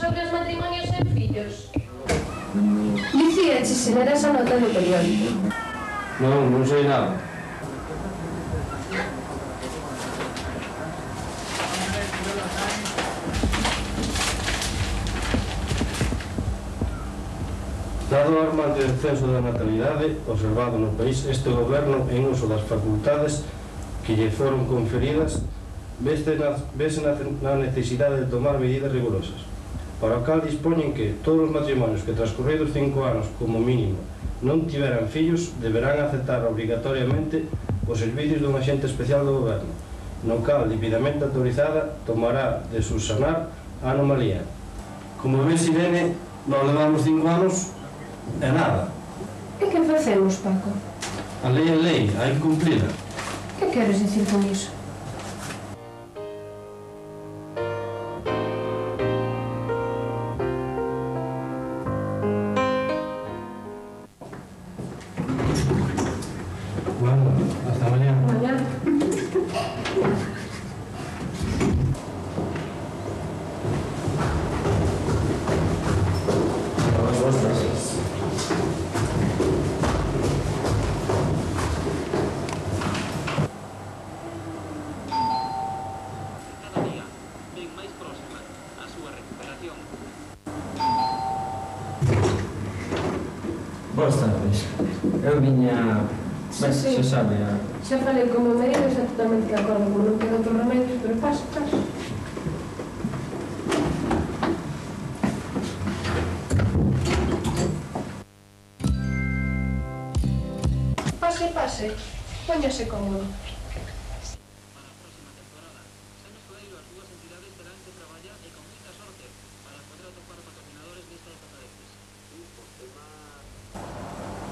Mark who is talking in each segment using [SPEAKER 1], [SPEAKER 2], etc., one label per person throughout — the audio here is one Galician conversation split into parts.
[SPEAKER 1] sobre os matrimonios sen fillos?
[SPEAKER 2] Dicía, se ler esa nota do periódico.
[SPEAKER 3] Non sei nada. Dado o alarmante descenso da natalidade observado no país, este goberno, en uso das facultades que lle foron conferidas, vese na necesidade de tomar medidas rigurosas, para o cal dispoñen que todos os matrimonios que transcorridos 5 anos como mínimo non tiveran fillos deberán aceptar obrigatoriamente os servicios dun axente especial do goberno, no cal, debidamente autorizada, tomará de subsanar a anomalía. Como ves, Irene, nós levamos 5 anos e nada.
[SPEAKER 2] E que facemos, Paco?
[SPEAKER 3] A lei é lei, hai que cumplirla.
[SPEAKER 2] Que queres dicir con iso?
[SPEAKER 3] Bueno, hasta mañana.
[SPEAKER 2] Mañana.
[SPEAKER 4] Boas tardes. Eu viña... Ben, xa sabe...
[SPEAKER 2] Xa falei con o meu marido, xa totalmente de acordo, como non quedan outros remedios, pero pasa. Pase. Póñase cómodo.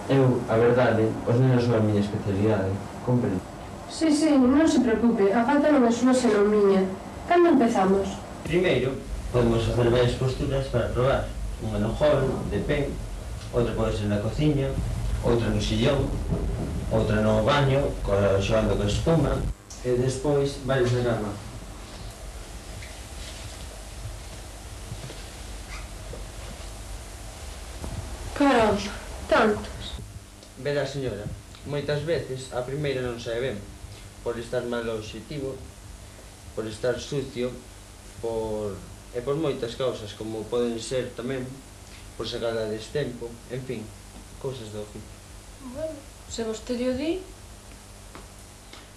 [SPEAKER 4] Eu, a verdade, os nenos son a miña especialidade. Comprendo.
[SPEAKER 2] Sí, non se preocupe, a falta non é súa senón miña. Cando empezamos?
[SPEAKER 4] Primeiro, podemos facer varias posturas para probar. Unha no hall, de pé, outra pode ser na cociña, outra no sillón, outra no baño, xoando con espuma, e despois varios de cama.
[SPEAKER 2] Caramba, tantos.
[SPEAKER 4] Verá, señora, moitas veces a primeira non sae ben, por estar mal o obxectivo, por estar sucio, e por moitas causas, como poden ser tamén por sacar a destempo, en fin, cousas do oficio.
[SPEAKER 2] Bueno, se vostede o di...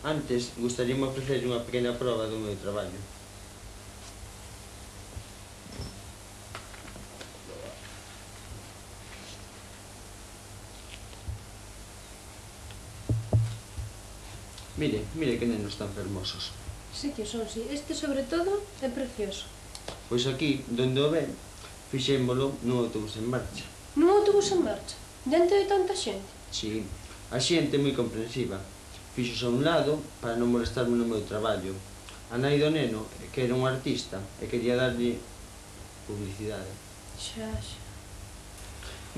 [SPEAKER 4] Antes, gustaríame ofrecer unha pequena proba do meu traballo. Mire que nenos tan fermosos.
[SPEAKER 2] Sí que son, sí. Este, sobre todo, é precioso.
[SPEAKER 4] Pois aquí, donde o ven, fixémolo nun autobús en marcha.
[SPEAKER 2] Nun autobús en marcha? Diante de tanta xente?
[SPEAKER 4] Sí, a xente é moi comprensiva. Fixos a un lado para non molestarme no meu traballo. A nai do neno, que era un artista, e quería darlle publicidade.
[SPEAKER 2] Xa.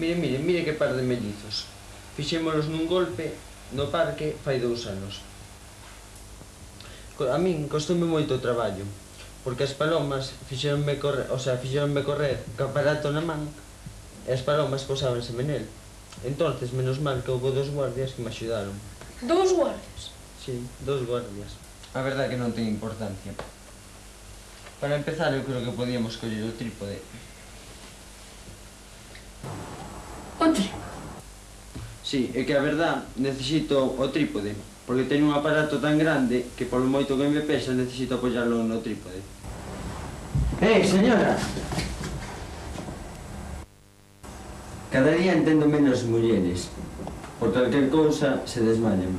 [SPEAKER 4] Mire que par de mellizos. Fixémolos nun golpe no parque fai 2 anos. A min costoume moito o traballo, porque as palomas fixeronme correr co aparato na man, e as palomas posábanse nel. Entonces, menos mal que houve 2 guardias que me axudaron.
[SPEAKER 2] 2 guardias?
[SPEAKER 4] Sí, 2 guardias. A verdade que non ten importancia. Para empezar, eu creo que podíamos coller o trípode.
[SPEAKER 2] O trípode?
[SPEAKER 4] Sí, é que a verdade necesito o trípode, porque teño un aparato tan grande que polo moito que me pesa necesito apoiarlo no trípode. Señora! Cada día entendo menos mulleres. Por calquer cousa se desmayan.